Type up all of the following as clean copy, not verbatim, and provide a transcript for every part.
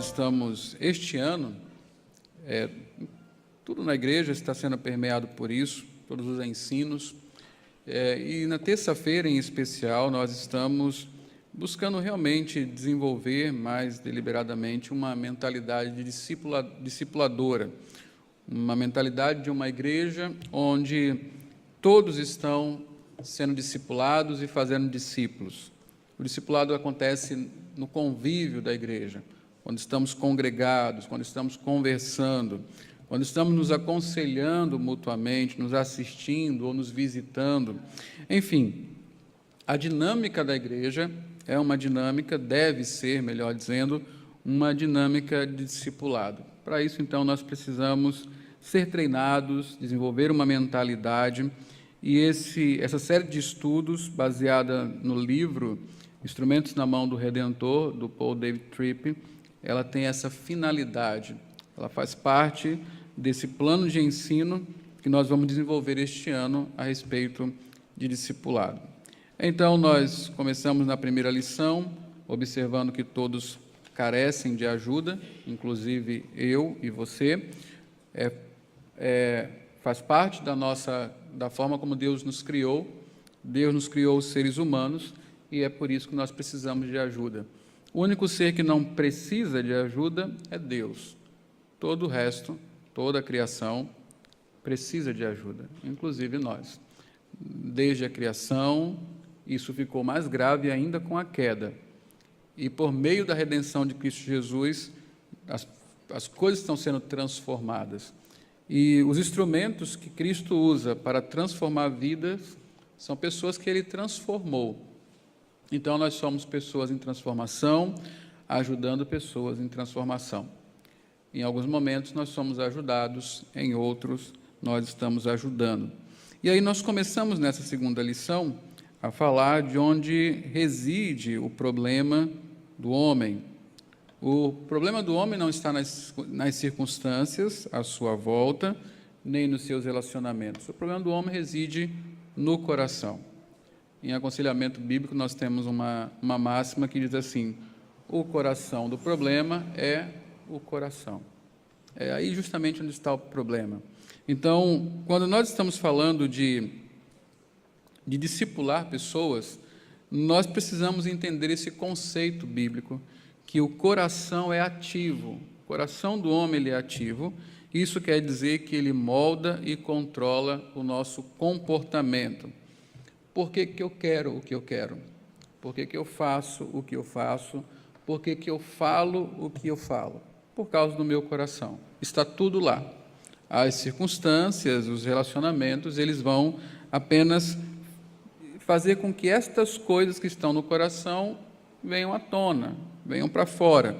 nós estamos, este ano, tudo na igreja está sendo permeado por isso, todos os ensinos, e na terça-feira, em especial, nós estamos buscando realmente desenvolver mais deliberadamente uma mentalidade de discipuladora, uma mentalidade de uma igreja onde todos estão sendo discipulados e fazendo discípulos. O discipulado acontece no convívio da igreja, quando estamos congregados, quando estamos conversando, quando estamos nos aconselhando mutuamente, nos assistindo ou nos visitando. Enfim, a dinâmica da igreja é uma dinâmica, deve ser, melhor dizendo, uma dinâmica de discipulado. Para isso, então, nós precisamos ser treinados, desenvolver uma mentalidade, e essa série de estudos, baseada no livro Instrumentos na Mão do Redentor, do Paul David Tripp, ela tem essa finalidade, ela faz parte desse plano de ensino que nós vamos desenvolver este ano a respeito de discipulado. Então, nós começamos na primeira lição, observando que todos carecem de ajuda, inclusive eu e você. Faz parte da forma como Deus nos criou. Deus nos criou os seres humanos e é por isso que nós precisamos de ajuda. O único ser que não precisa de ajuda é Deus. Todo o resto, toda a criação precisa de ajuda, inclusive nós. Desde a criação, isso ficou mais grave ainda com a queda. E por meio da redenção de Cristo Jesus, as coisas estão sendo transformadas. E os instrumentos que Cristo usa para transformar vidas são pessoas que Ele transformou. Então, nós somos pessoas em transformação, ajudando pessoas em transformação. Em alguns momentos, nós somos ajudados, em outros, nós estamos ajudando. E aí, nós começamos nessa segunda lição a falar de onde reside o problema do homem. O problema do homem não está nas circunstâncias à sua volta, nem nos seus relacionamentos. O problema do homem reside no coração. Em aconselhamento bíblico, nós temos uma máxima que diz assim: o coração do problema é o coração. É aí justamente onde está o problema. Então, quando nós estamos falando de discipular pessoas, nós precisamos entender esse conceito bíblico, que o coração é ativo, o coração do homem ele é ativo. Isso quer dizer que ele molda e controla o nosso comportamento. Por que eu quero o que eu quero? Por que eu faço o que eu faço? Por que eu falo o que eu falo? Por causa do meu coração. Está tudo lá. As circunstâncias, os relacionamentos, eles vão apenas fazer com que estas coisas que estão no coração venham à tona, venham para fora.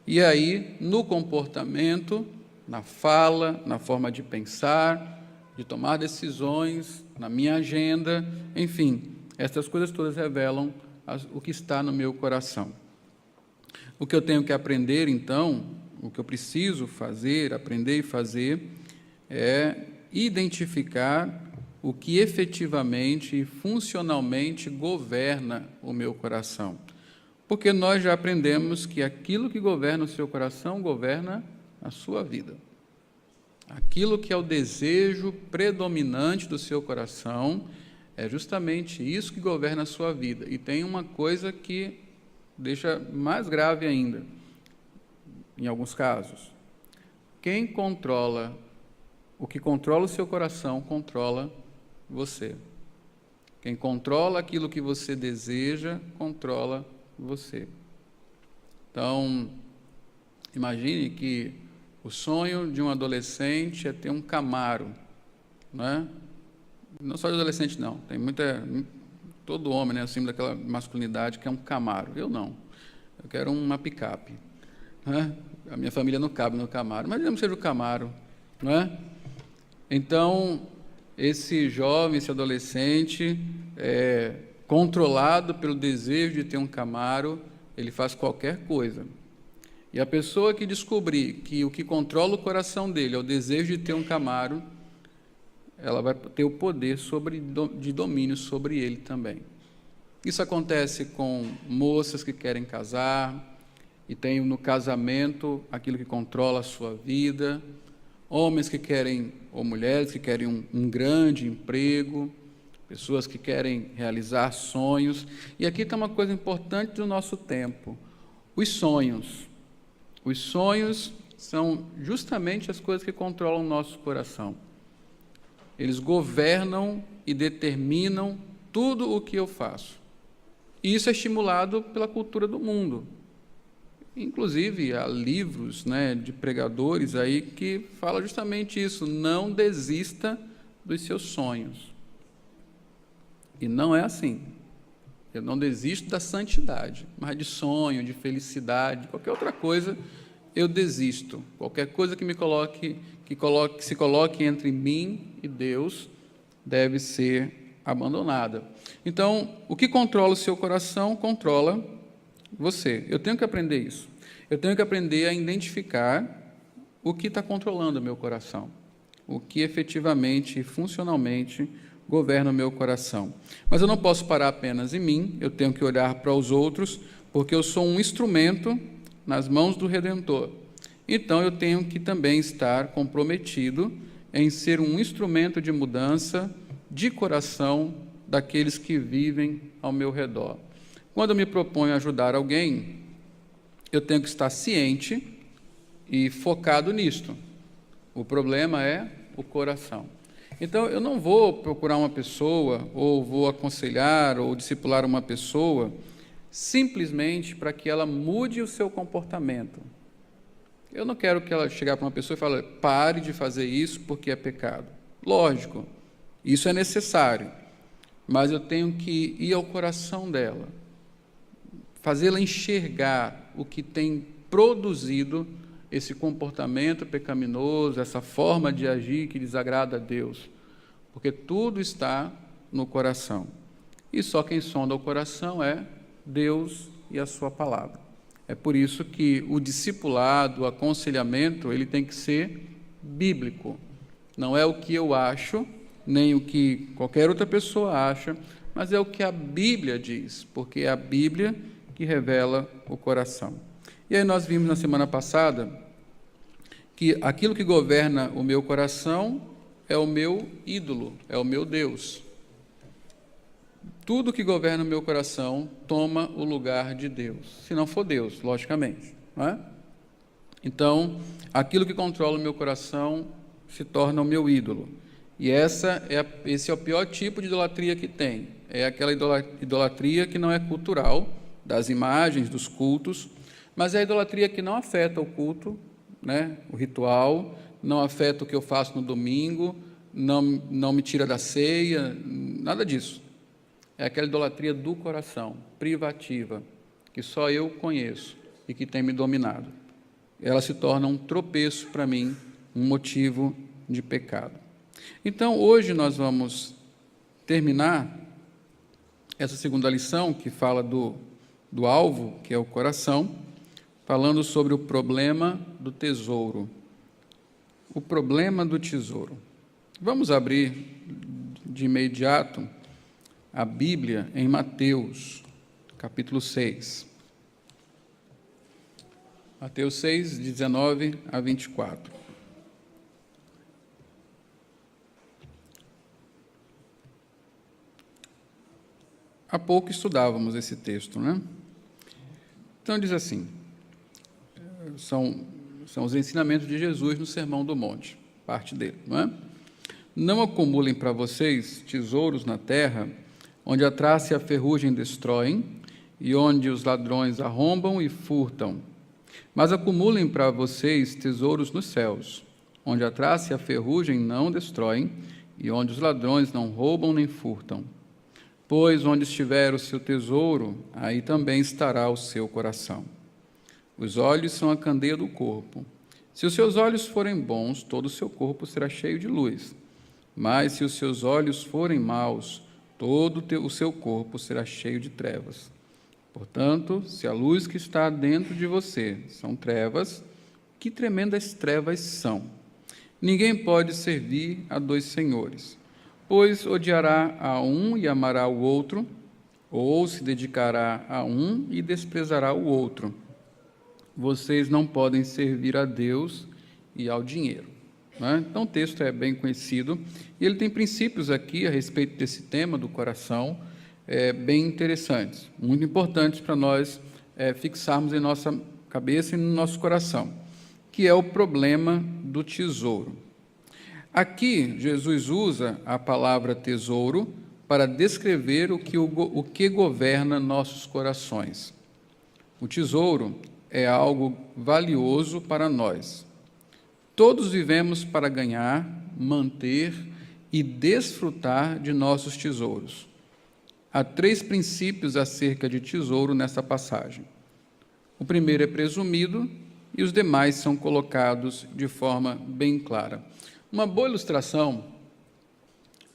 E aí, no comportamento, na fala, na forma de pensar, de tomar decisões, na minha agenda, enfim, essas coisas todas revelam o que está no meu coração. O que eu tenho que aprender, então, o que eu preciso fazer, aprender e fazer, é identificar o que efetivamente e funcionalmente governa o meu coração. Porque nós já aprendemos que aquilo que governa o seu coração governa a sua vida. Aquilo que é o desejo predominante do seu coração é justamente isso que governa a sua vida. E tem uma coisa que deixa mais grave ainda, em alguns casos. O que controla o seu coração, controla você. Quem controla aquilo que você deseja, controla você. Então, imagine que o sonho de um adolescente é ter um Camaro, não é? Não só de adolescente, não. Tem todo homem, né, acima daquela masculinidade, que é um Camaro. Eu não. Eu quero uma picape. Né? A minha família não cabe no Camaro, mas digamos que seja o Camaro, não é? Então, esse jovem, esse adolescente, controlado pelo desejo de ter um Camaro, ele faz qualquer coisa. E a pessoa que descobrir que o que controla o coração dele é o desejo de ter um Camaro, ela vai ter o poder de domínio sobre ele também. Isso acontece com moças que querem casar, e tem no casamento aquilo que controla a sua vida, homens que querem, ou mulheres que querem um grande emprego, pessoas que querem realizar sonhos. E aqui está uma coisa importante do nosso tempo: os sonhos. Os sonhos são justamente as coisas que controlam o nosso coração. Eles governam e determinam tudo o que eu faço. E isso é estimulado pela cultura do mundo. Inclusive, há livros, de pregadores aí que falam justamente isso: não desista dos seus sonhos. E não é assim. Eu não desisto da santidade, mas de sonho, de felicidade, qualquer outra coisa, eu desisto. Qualquer coisa que se coloque entre mim e Deus deve ser abandonada. Então, o que controla o seu coração, controla você. Eu tenho que aprender isso. Eu tenho que aprender a identificar o que está controlando o meu coração, o que efetivamente e funcionalmente governa o meu coração. Mas eu não posso parar apenas em mim, eu tenho que olhar para os outros, porque eu sou um instrumento nas mãos do Redentor. Então, eu tenho que também estar comprometido em ser um instrumento de mudança de coração daqueles que vivem ao meu redor. Quando eu me proponho ajudar alguém, eu tenho que estar ciente e focado nisto. O problema é o coração. Então, eu não vou procurar uma pessoa, ou vou aconselhar, ou discipular uma pessoa, simplesmente para que ela mude o seu comportamento. Eu não quero que ela chegue para uma pessoa e fale: pare de fazer isso porque é pecado. Lógico, isso é necessário, mas eu tenho que ir ao coração dela, fazê-la enxergar o que tem produzido esse comportamento pecaminoso, essa forma de agir que desagrada a Deus, porque tudo está no coração. E só quem sonda o coração é Deus e a sua palavra. É por isso que o discipulado, o aconselhamento, ele tem que ser bíblico. Não é o que eu acho, nem o que qualquer outra pessoa acha, mas é o que a Bíblia diz, porque é a Bíblia que revela o coração. E aí nós vimos na semana passada que aquilo que governa o meu coração é o meu ídolo, é o meu Deus. Tudo que governa o meu coração toma o lugar de Deus, se não for Deus, logicamente, não é? Então, aquilo que controla o meu coração se torna o meu ídolo. E esse é o pior tipo de idolatria que tem. É aquela idolatria que não é cultural, das imagens, dos cultos, mas é a idolatria que não afeta o culto, o ritual, não afeta o que eu faço no domingo, não me tira da ceia, nada disso. É aquela idolatria do coração, privativa, que só eu conheço e que tem me dominado. Ela se torna um tropeço para mim, um motivo de pecado. Então, hoje nós vamos terminar essa segunda lição, que fala do alvo, que é o coração, falando sobre o problema do tesouro. O problema do tesouro. Vamos abrir de imediato a Bíblia em Mateus, capítulo 6. Mateus 6, 19 a 24. Há pouco estudávamos esse texto, Então diz assim, são os ensinamentos de Jesus no Sermão do Monte, parte dele, Não acumulem para vocês tesouros na terra, onde a traça e a ferrugem destroem, e onde os ladrões arrombam e furtam. Mas acumulem para vocês tesouros nos céus, onde a traça e a ferrugem não destroem, e onde os ladrões não roubam nem furtam. Pois onde estiver o seu tesouro, aí também estará o seu coração. Os olhos são a candeia do corpo. Se os seus olhos forem bons, todo o seu corpo será cheio de luz. Mas se os seus olhos forem maus, todo o seu corpo será cheio de trevas. Portanto, se a luz que está dentro de você são trevas, que tremendas trevas são! Ninguém pode servir a dois senhores, pois odiará a um e amará o outro, ou se dedicará a um e desprezará o outro. vocês não podem servir a Deus e ao dinheiro. Né? Então, o texto é bem conhecido, e ele tem princípios aqui a respeito desse tema do coração, bem interessantes, muito importantes para nós fixarmos em nossa cabeça e no nosso coração, que é o problema do tesouro. Aqui, Jesus usa a palavra tesouro para descrever o que governa nossos corações. O tesouro é algo valioso para nós. Todos vivemos para ganhar, manter e desfrutar de nossos tesouros. Há 3 princípios acerca de tesouro nessa passagem. O primeiro é presumido e os demais são colocados de forma bem clara. Uma boa ilustração,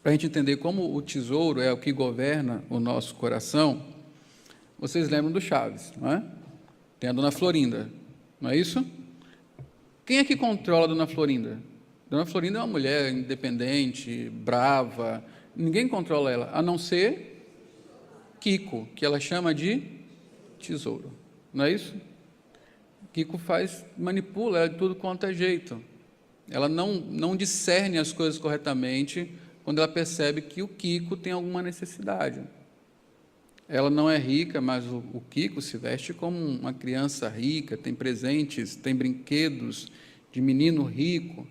para a gente entender como o tesouro é o que governa o nosso coração, vocês lembram do Chaves, não é? Tem a Dona Florinda, não é isso? Quem é que controla a Dona Florinda? Dona Florinda é uma mulher independente, brava, ninguém controla ela, a não ser Kiko, que ela chama de tesouro, não é isso? Kiko manipula ela de tudo quanto é jeito. Ela não discerne as coisas corretamente quando ela percebe que o Kiko tem alguma necessidade. Ela não é rica, mas o Kiko se veste como uma criança rica, tem presentes, tem brinquedos de menino rico.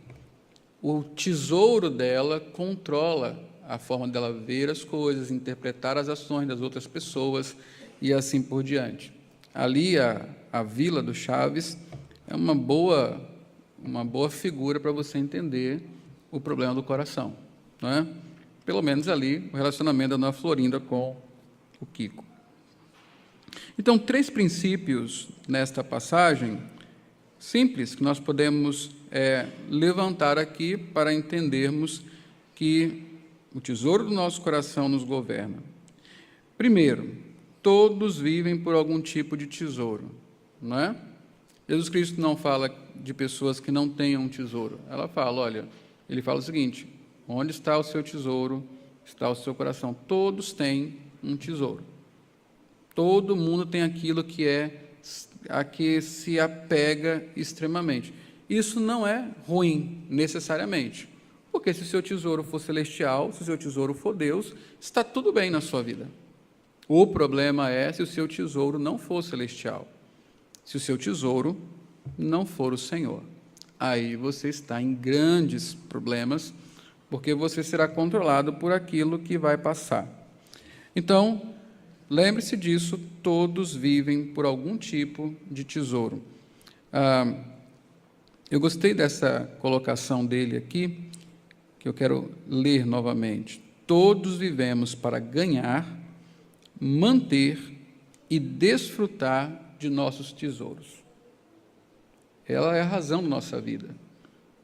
O tesouro dela controla a forma dela ver as coisas, interpretar as ações das outras pessoas e assim por diante. Ali, a Vila do Chaves é uma boa figura para você entender o problema do coração, não é? Pelo menos ali, o relacionamento da Dona Florinda com o Kiko. Então, 3 princípios nesta passagem, simples, que nós podemos levantar aqui para entendermos que o tesouro do nosso coração nos governa. Primeiro, todos vivem por algum tipo de tesouro, não é? Jesus Cristo não fala de pessoas que não tenham um tesouro. Ele fala o seguinte: onde está o seu tesouro, está o seu coração. Todos têm um tesouro. Todo mundo tem aquilo a que se apega extremamente. Isso não é ruim, necessariamente, porque se o seu tesouro for celestial, se o seu tesouro for Deus, está tudo bem na sua vida. O problema é se o seu tesouro não for celestial, se o seu tesouro não for o Senhor. Aí você está em grandes problemas, porque você será controlado por aquilo que vai passar. Então, lembre-se disso, todos vivem por algum tipo de tesouro. Eu gostei dessa colocação dele aqui, que eu quero ler novamente. Todos vivemos para ganhar, manter e desfrutar de nossos tesouros. Ela é a razão da nossa vida.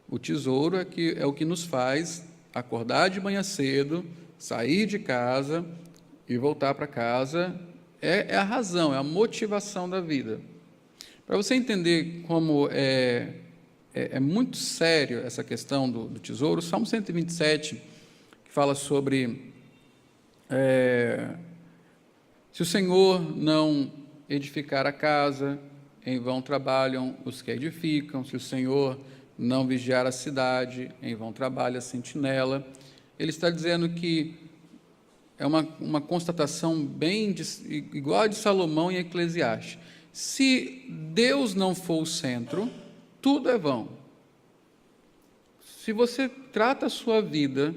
O tesouro é o que nos faz acordar de manhã cedo, sair de casa e voltar para casa. É a razão, é a motivação da vida. Para você entender como é muito sério essa questão do tesouro, o Salmo 127, que fala sobre se o Senhor não edificar a casa, em vão trabalham os que edificam, se o Senhor não vigiar a cidade, em vão trabalha a sentinela. Ele está dizendo que é uma constatação igual a de Salomão em Eclesiastes. Se Deus não for o centro, tudo é vão. Se você trata a sua vida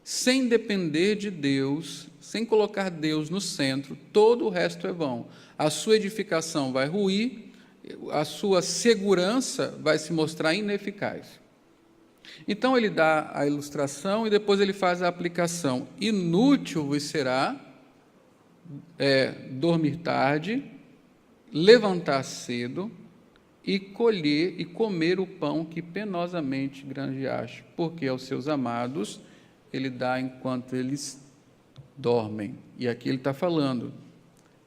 sem depender de Deus, sem colocar Deus no centro, todo o resto é vão. A sua edificação vai ruir, a sua segurança vai se mostrar ineficaz. Então ele dá a ilustração e depois ele faz a aplicação. Inútil vos será dormir tarde, levantar cedo e colher e comer o pão que penosamente granjeaste, porque aos seus amados ele dá enquanto eles dormem. E aqui ele está falando,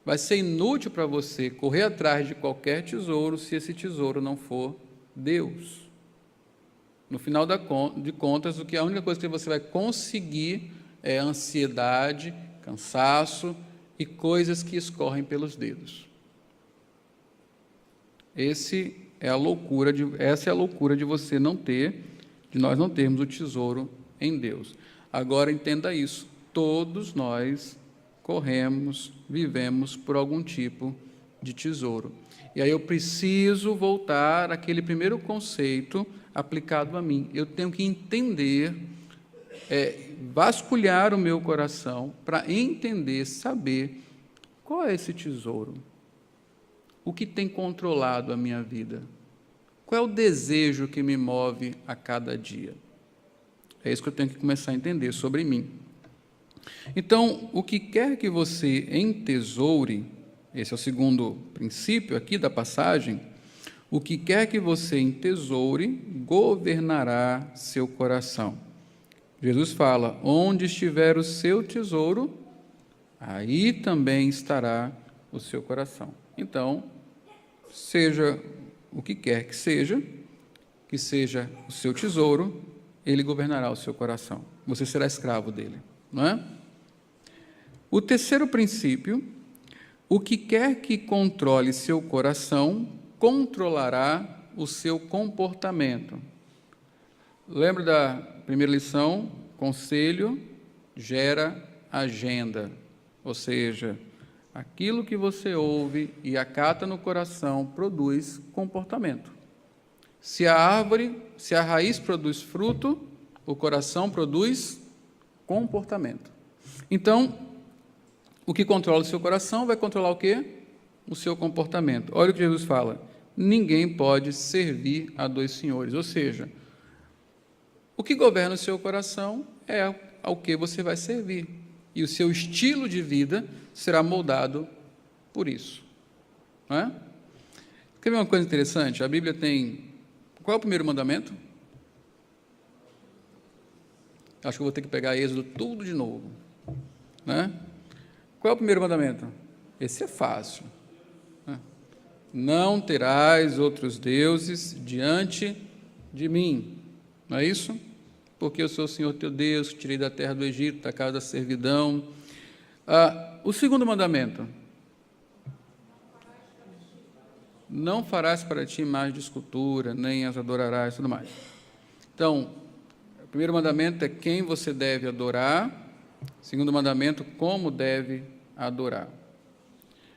vai ser inútil para você correr atrás de qualquer tesouro se esse tesouro não for Deus. No final de contas, a única coisa que você vai conseguir é ansiedade, cansaço e coisas que escorrem pelos dedos. Essa é a loucura de você não ter, de nós não termos o tesouro em Deus. Agora entenda isso, todos nós corremos, vivemos por algum tipo de tesouro. E aí eu preciso voltar àquele primeiro conceito aplicado a mim. Eu tenho que entender, vasculhar o meu coração para entender, saber qual é esse tesouro. O que tem controlado a minha vida? Qual é o desejo que me move a cada dia? É isso que eu tenho que começar a entender sobre mim. Então, o que quer que você entesoure, esse é o segundo princípio aqui da passagem, o que quer que você entesoure, governará seu coração. Jesus fala, onde estiver o seu tesouro, aí também estará o seu coração. Então, seja o que quer que seja o seu tesouro, ele governará o seu coração. Você será escravo dele, não é? O terceiro princípio, o que quer que controle seu coração, controlará o seu comportamento. Lembra da primeira lição? Conselho gera agenda, ou seja, aquilo que você ouve e acata no coração produz comportamento. Se a raiz produz fruto, o coração produz comportamento. Então, o que controla o seu coração vai controlar o quê? O seu comportamento. Olha o que Jesus fala, ninguém pode servir a dois senhores, ou seja, o que governa o seu coração é ao que você vai servir, e o seu estilo de vida será moldado por isso. Não é? Quer ver uma coisa interessante? A Bíblia tem... Qual é o primeiro mandamento? Acho que eu vou ter que pegar Êxodo tudo de novo. Né? Qual é o primeiro mandamento? Esse é fácil. Né? Não terás outros deuses diante de mim. Não é isso? Porque eu sou o Senhor teu Deus, que tirei da terra do Egito, da casa da servidão. O segundo mandamento. Não farás para ti imagem de escultura, nem as adorarás, tudo mais. Então, o primeiro mandamento é quem você deve adorar. Segundo mandamento, como deve adorar.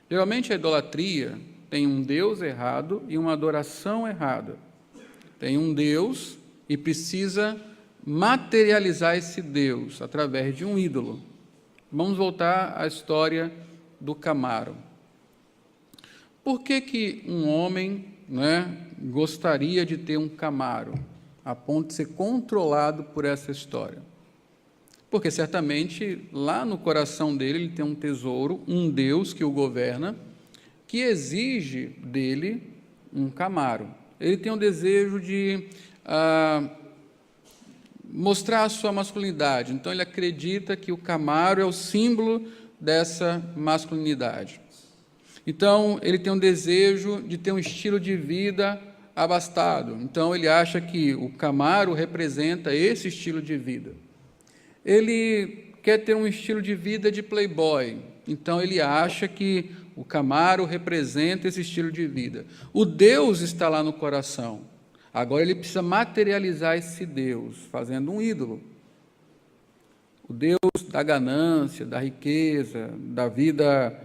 Geralmente a idolatria tem um Deus errado e uma adoração errada. Tem um Deus e precisa materializar esse Deus através de um ídolo. Vamos voltar à história do Camaro. Por que um homem, gostaria de ter um Camaro, a ponto de ser controlado por essa história? Porque certamente lá no coração dele ele tem um tesouro, um Deus que o governa, que exige dele um Camaro. Ele tem um desejo de mostrar a sua masculinidade, então ele acredita que o Camaro é o símbolo dessa masculinidade. Então, ele tem um desejo de ter um estilo de vida abastado. Então, ele acha que o Camaro representa esse estilo de vida. Ele quer ter um estilo de vida de playboy. Então, ele acha que o Camaro representa esse estilo de vida. O Deus está lá no coração. Agora, ele precisa materializar esse Deus, fazendo um ídolo. O Deus da ganância, da riqueza, da vida...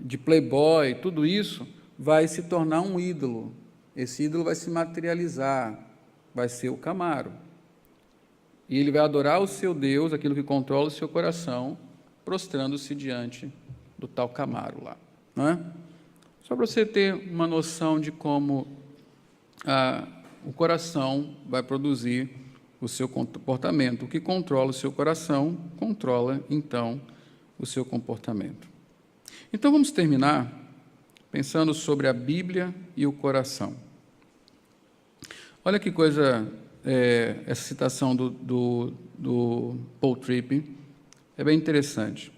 de playboy, tudo isso vai se tornar um ídolo. Esse ídolo vai se materializar, vai ser o Camaro. E ele vai adorar o seu Deus, aquilo que controla o seu coração, prostrando-se diante do tal Camaro lá. Não é? Só para você ter uma noção de como o coração vai produzir o seu comportamento. O que controla o seu coração, controla, então, o seu comportamento. Então, vamos terminar pensando sobre a Bíblia e o coração. Olha que coisa, essa citação do Paul Tripp é bem interessante.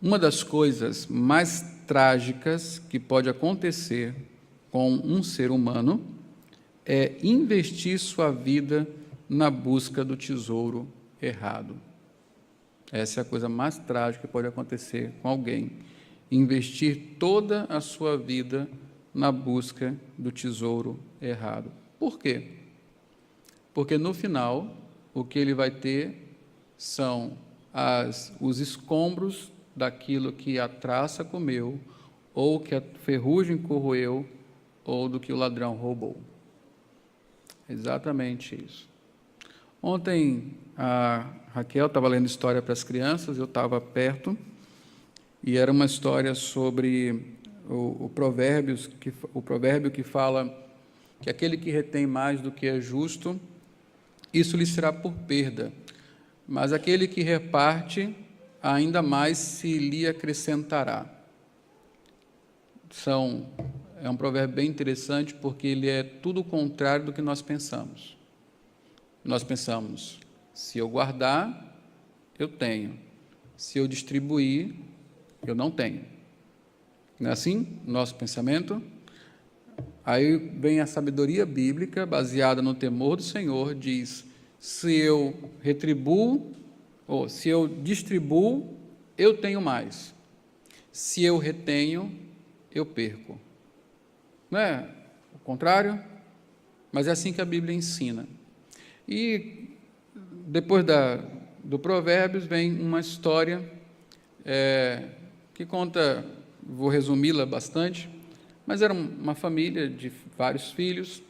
Uma das coisas mais trágicas que pode acontecer com um ser humano é investir sua vida na busca do tesouro errado. Essa é a coisa mais trágica que pode acontecer com alguém. Investir toda a sua vida na busca do tesouro errado. Por quê? Porque no final, o que ele vai ter são os escombros daquilo que a traça comeu, ou que a ferrugem corroeu, ou do que o ladrão roubou. Exatamente isso. Ontem a Raquel estava lendo história para as crianças, eu estava perto, e era uma história sobre o provérbio que fala que aquele que retém mais do que é justo, isso lhe será por perda, mas aquele que reparte, ainda mais se lhe acrescentará. É um provérbio bem interessante, porque ele é tudo o contrário do que nós pensamos. Nós pensamos, se eu guardar, eu tenho. Se eu distribuir, eu não tenho. Não é assim? Nosso pensamento? Aí vem a sabedoria bíblica, baseada no temor do Senhor, diz, se eu retribuo, ou se eu distribuo, eu tenho mais. Se eu retenho, eu perco. Não é o contrário? Mas é assim que a Bíblia ensina. E depois do Provérbios vem uma história que conta, vou resumi-la bastante, mas era uma família de vários filhos,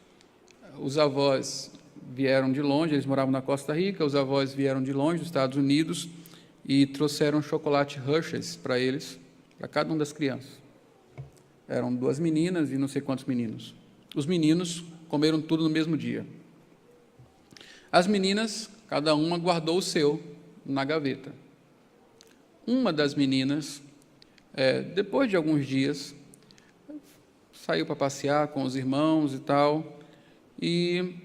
os avós vieram de longe, eles moravam na Costa Rica, os avós vieram de longe, dos Estados Unidos, e trouxeram chocolate Hershey's para eles, para cada uma das crianças. Eram 2 meninas e não sei quantos meninos. Os meninos comeram tudo no mesmo dia. As meninas, cada uma guardou o seu na gaveta. Uma das meninas, depois de alguns dias, saiu para passear com os irmãos e tal, e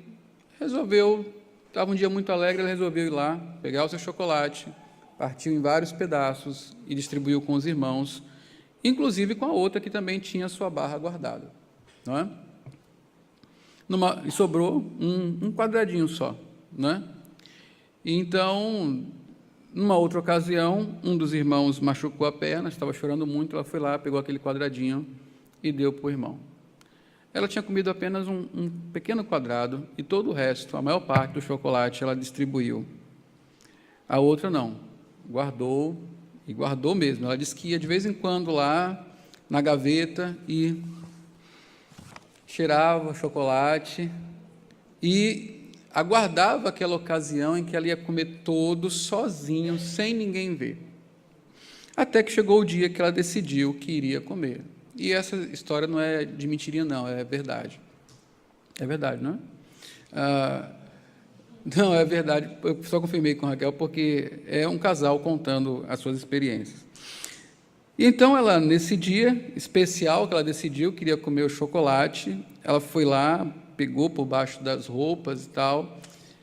estava um dia muito alegre, ela resolveu ir lá, pegar o seu chocolate, partiu em vários pedaços e distribuiu com os irmãos, inclusive com a outra que também tinha a sua barra guardada. Não é? E sobrou um quadradinho só. Não é? E então, numa outra ocasião, um dos irmãos machucou a perna, estava chorando muito, ela foi lá, pegou aquele quadradinho e deu para o irmão. Ela tinha comido apenas um pequeno quadrado e todo o resto, a maior parte do chocolate, ela distribuiu. A outra não, guardou, e guardou mesmo. Ela disse que ia de vez em quando lá na gaveta e cheirava o chocolate e aguardava aquela ocasião em que ela ia comer todo sozinho, sem ninguém ver. Até que chegou o dia que ela decidiu que iria comer. E essa história não é de mentirinha, não, é verdade. É verdade, não é? Não, é verdade, eu só confirmei com a Raquel, porque é um casal contando as suas experiências. E então, ela, nesse dia especial que ela decidiu, queria comer o chocolate, ela foi lá, pegou por baixo das roupas e tal,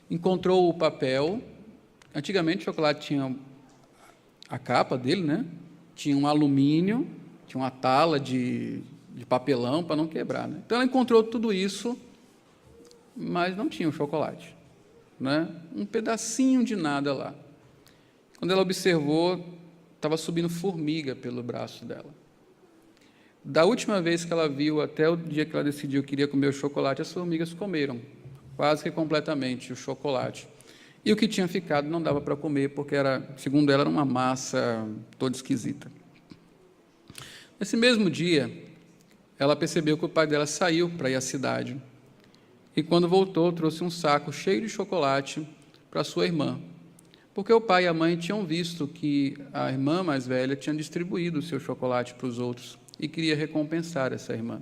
encontrou o papel. Antigamente, o chocolate tinha a capa dele, né? Tinha um alumínio, tinha uma tala de papelão para não quebrar, né? Então, ela encontrou tudo isso, mas não tinha o chocolate, né? Um pedacinho de nada lá. Quando ela observou, estava subindo formiga pelo braço dela. Da última vez que ela viu, até o dia que ela decidiu que queria comer o chocolate, as formigas comeram, quase que completamente, o chocolate. E o que tinha ficado não dava para comer, porque, segundo ela, era uma massa toda esquisita. Nesse mesmo dia, ela percebeu que o pai dela saiu para ir à cidade. E, quando voltou, trouxe um saco cheio de chocolate para sua irmã. Porque o pai e a mãe tinham visto que a irmã mais velha tinha distribuído o seu chocolate para os outros e queria recompensar essa irmã.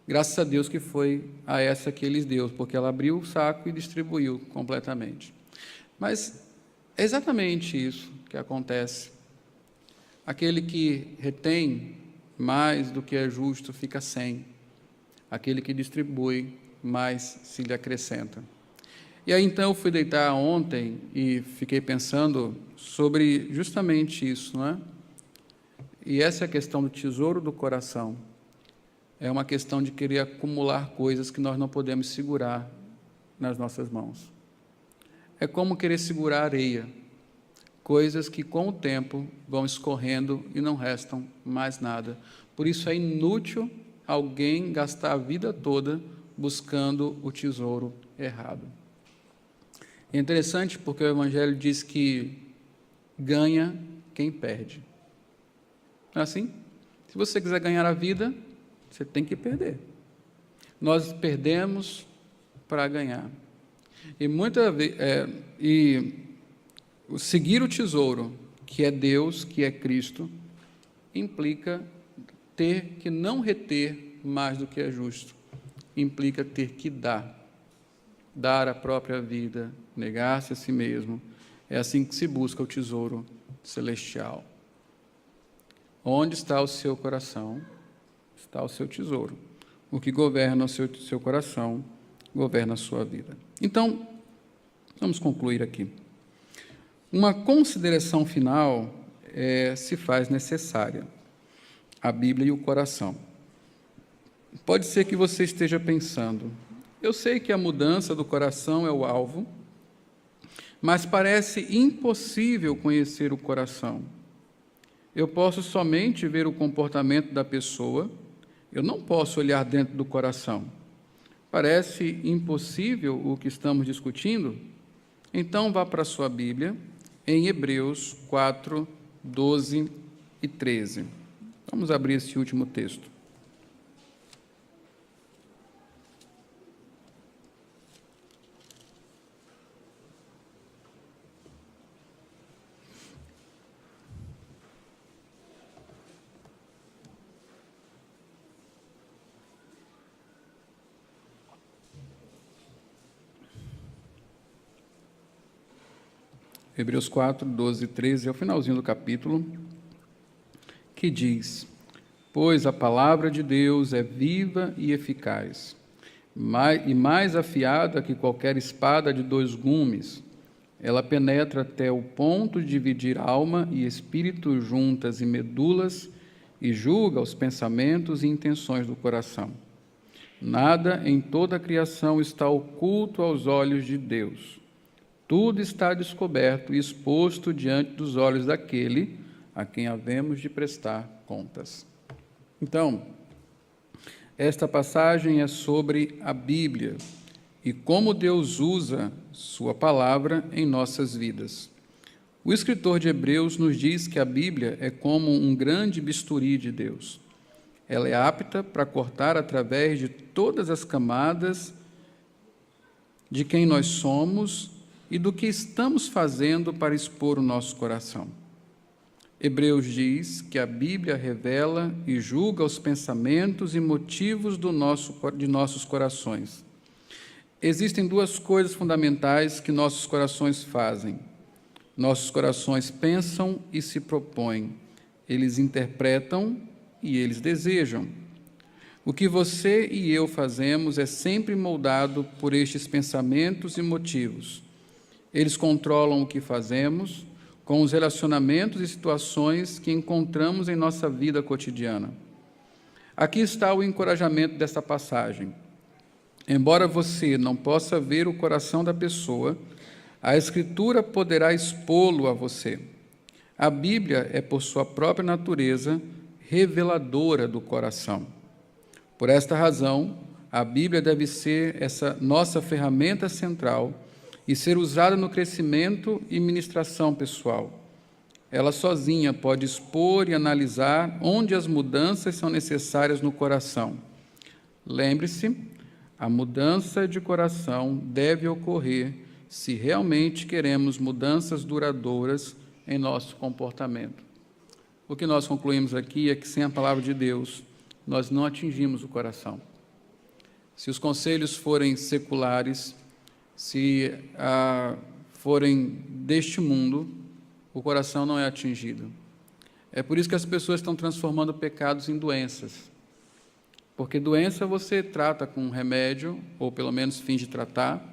Graças a Deus que foi a essa que eles deu, porque ela abriu o saco e distribuiu completamente. Mas é exatamente isso que acontece. Aquele que retém mais do que é justo fica sem. Aquele que distribui mais se lhe acrescenta. E aí então eu fui deitar ontem e fiquei pensando sobre justamente isso, não é? E essa é a questão do tesouro do coração. É uma questão de querer acumular coisas que nós não podemos segurar nas nossas mãos. É como querer segurar areia, coisas que com o tempo vão escorrendo e não restam mais nada. Por isso é inútil alguém gastar a vida toda buscando o tesouro errado. É interessante porque o Evangelho diz que ganha quem perde. Não é assim? Se você quiser ganhar a vida, você tem que perder. Nós perdemos para ganhar. E seguir o tesouro, que é Deus, que é Cristo, implica ter que não reter mais do que é justo. Implica ter que dar a própria vida, negar-se a si mesmo. É assim que se busca o tesouro celestial. Onde está o seu coração, está o seu tesouro. O que governa o seu coração, governa a sua vida. Então, vamos concluir aqui. Uma consideração final se faz necessária. A Bíblia e o coração. Pode ser que você esteja pensando, eu sei que a mudança do coração é o alvo, mas parece impossível conhecer o coração. Eu posso somente ver o comportamento da pessoa, eu não posso olhar dentro do coração. Parece impossível o que estamos discutindo? Então vá para a sua Bíblia, em Hebreus 4, 12 e 13. Vamos abrir esse último texto. Hebreus 4, 12 e 13, é o finalzinho do capítulo, que diz: Pois a palavra de Deus é viva e eficaz, e mais afiada que qualquer espada de 2 gumes. Ela penetra até o ponto de dividir alma e espírito juntas e medulas, e julga os pensamentos e intenções do coração. Nada em toda a criação está oculto aos olhos de Deus. Tudo está descoberto e exposto diante dos olhos daquele a quem havemos de prestar contas. Então, esta passagem é sobre a Bíblia e como Deus usa sua palavra em nossas vidas. O escritor de Hebreus nos diz que a Bíblia é como um grande bisturi de Deus. Ela é apta para cortar através de todas as camadas de quem nós somos e do que estamos fazendo para expor o nosso coração. Hebreus diz que a Bíblia revela e julga os pensamentos e motivos de nossos corações. Existem 2 coisas fundamentais que nossos corações fazem. Nossos corações pensam e se propõem. Eles interpretam e eles desejam. O que você e eu fazemos é sempre moldado por estes pensamentos e motivos. Eles controlam o que fazemos com os relacionamentos e situações que encontramos em nossa vida cotidiana. Aqui está o encorajamento desta passagem. Embora você não possa ver o coração da pessoa, a Escritura poderá expô-lo a você. A Bíblia é, por sua própria natureza, reveladora do coração. Por esta razão, a Bíblia deve ser essa nossa ferramenta central e ser usada no crescimento e ministração pessoal. Ela sozinha pode expor e analisar onde as mudanças são necessárias no coração. Lembre-se, a mudança de coração deve ocorrer se realmente queremos mudanças duradouras em nosso comportamento. O que nós concluímos aqui é que sem a palavra de Deus, nós não atingimos o coração. Se os conselhos forem seculares, se forem deste mundo, o coração não é atingido. É por isso que as pessoas estão transformando pecados em doenças. Porque doença você trata com um remédio, ou pelo menos finge tratar.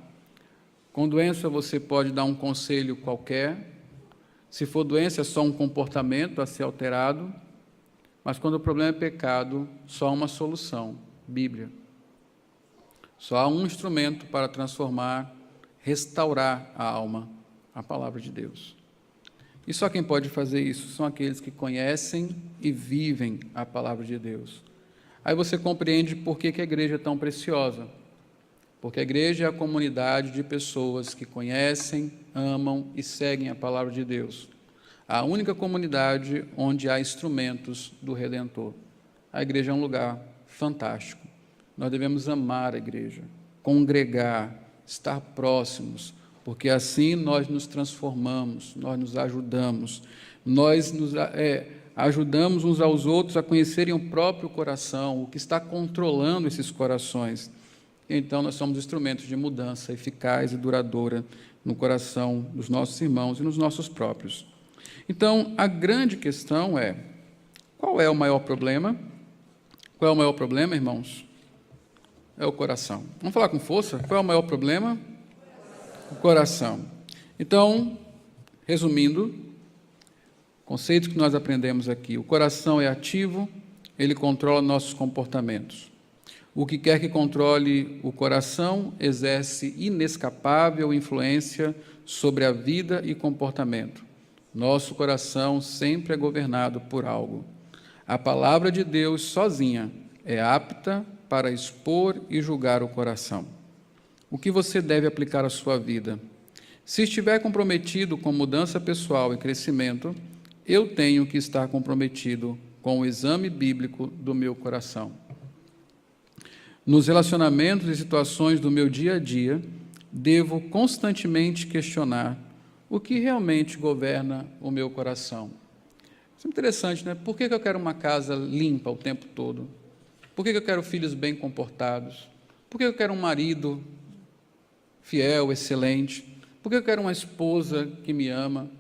Com doença você pode dar um conselho qualquer. Se for doença, é só um comportamento a ser alterado. Mas quando o problema é pecado, só há uma solução: Bíblia. Só há um instrumento para transformar, restaurar a alma: a palavra de Deus. E só quem pode fazer isso são aqueles que conhecem e vivem a palavra de Deus. Aí você compreende por que a igreja é tão preciosa. Porque a igreja é a comunidade de pessoas que conhecem, amam e seguem a palavra de Deus. A única comunidade onde há instrumentos do Redentor. A igreja é um lugar fantástico. Nós devemos amar a igreja, congregar, estar próximos, porque assim nós nos transformamos, nós nos ajudamos, ajudamos uns aos outros a conhecerem o próprio coração, o que está controlando esses corações. Então, nós somos instrumentos de mudança eficaz e duradoura no coração dos nossos irmãos e nos nossos próprios. Então, a grande questão é, qual é o maior problema? Qual é o maior problema, irmãos? É o coração. Vamos falar com força? Qual é o maior problema? O coração. Então, resumindo, conceitos que nós aprendemos aqui. O coração é ativo, ele controla nossos comportamentos. O que quer que controle o coração exerce inescapável influência sobre a vida e comportamento. Nosso coração sempre é governado por algo. A palavra de Deus sozinha é apta para expor e julgar o coração. O que você deve aplicar à sua vida? Se estiver comprometido com mudança pessoal e crescimento, eu tenho que estar comprometido com o exame bíblico do meu coração. Nos relacionamentos e situações do meu dia a dia, devo constantemente questionar o que realmente governa o meu coração. Isso é interessante, né? Por que eu quero uma casa limpa o tempo todo? Por que eu quero filhos bem comportados? Por que eu quero um marido fiel, excelente? Por que eu quero uma esposa que me ama?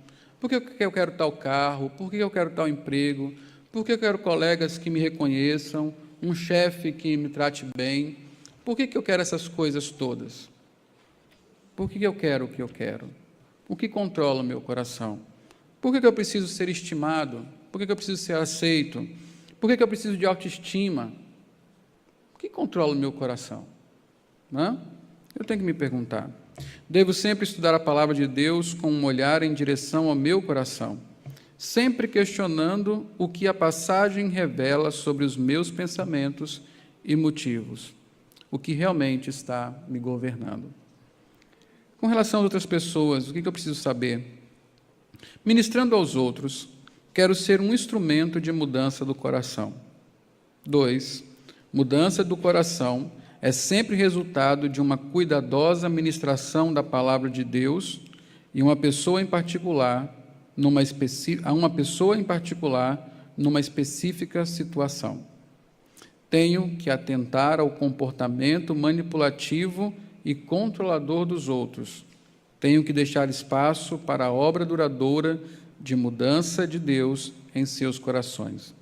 Por que eu quero tal carro? Por que eu quero tal emprego? Por que eu quero colegas que me reconheçam? Um chefe que me trate bem? Por que eu quero essas coisas todas? Por que eu quero o que eu quero? O que controla o meu coração? Por que eu preciso ser estimado? Por que eu preciso ser aceito? Por que eu preciso de autoestima? O que controla o meu coração? Não? Eu tenho que me perguntar. Devo sempre estudar a palavra de Deus com um olhar em direção ao meu coração, sempre questionando o que a passagem revela sobre os meus pensamentos e motivos, o que realmente está me governando. Com relação a outras pessoas, o que eu preciso saber? Ministrando aos outros, quero ser um instrumento de mudança do coração. 2. Mudança do coração é sempre resultado de uma cuidadosa ministração da palavra de Deus e uma pessoa em particular, numa específica situação. Tenho que atentar ao comportamento manipulativo e controlador dos outros. Tenho que deixar espaço para a obra duradoura de mudança de Deus em seus corações.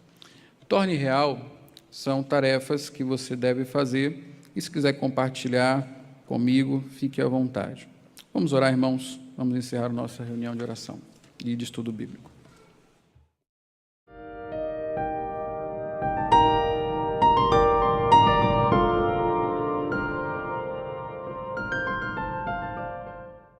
Torne real são tarefas que você deve fazer, e se quiser compartilhar comigo, fique à vontade. Vamos orar, irmãos? Vamos encerrar nossa reunião de oração e de estudo bíblico.